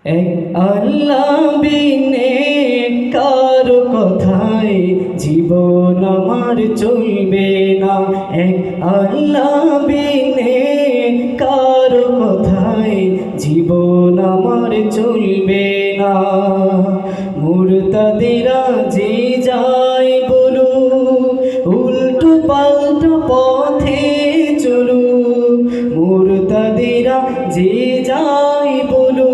এক আল্লাহ বিনে কারো কথায় জীবন আমার চলবে না। এক আল্লাহ বিনে কারো কথায় জীবন আমার চলবে না। মুরতাদিরা যে যায় বলু, উল্টো পাল্টো পথে চলু। মুরতাদিরা যে যায় বলু,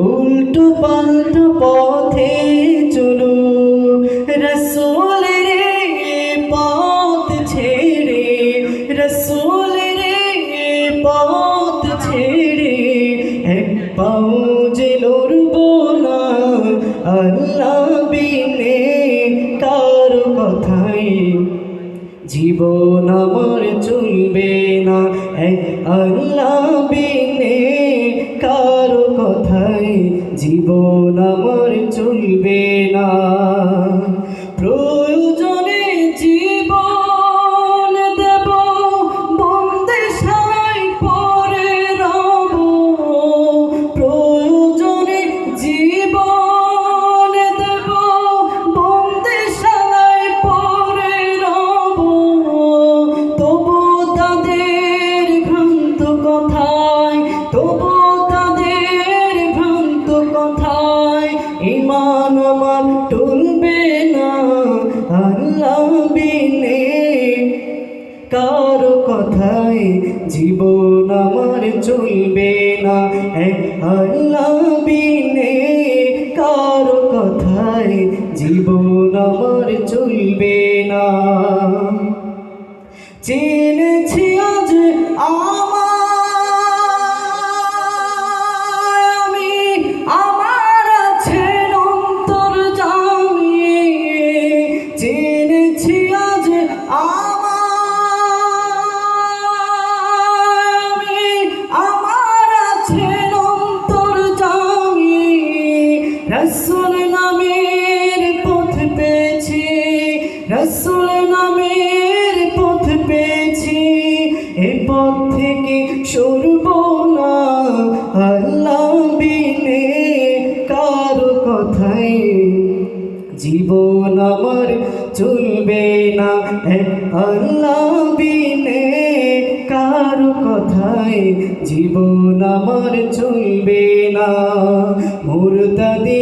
উল্টো পাল্টো পথে চলু। রসূলের পথ ছেড়ে, রসূলের পথ ছেড়ে এক পাও যে লড়ব না। আল্লাহ বিনে কারো কথায় জীবন আমার চলবে না। এক আল্লাহ বিনে কারো কথায় জীবন আমার চলবে না। প্রয়োজনে জীবন দেব, বন্দিশালায় পড়ে রব। প্রয়োজনে জীবন দেব, বন্দিশালায় পড়ে রব। তবু তাদের ভ্রান্ত কথায়, তবু তাদের ভ্রান্ত কথায় ঈমান আমার টলবে না। আল্লাহ বিনে কারো কথায় জীবন আমার চলবে না। এক আল্লাহ বিনে কারো কথায় জীবন আমার চলবে না। চিনেছি আজ আমি, আমার আছেন অন্তর্যামী। চিনেছি আজ আমি, আমার আছেন অন্তর্যামী। রাসূল নামের পথ পেয়েছি, রাসূল নামের পথ পেয়েছি। এ পথ থেকে সরব না। আল্লাহ বিনে কারো কথায় জীবন আমার চলবে না। এক আল্লাহ বিনে কারো কথায় জীবন আমার চলবে না। মুরতাদি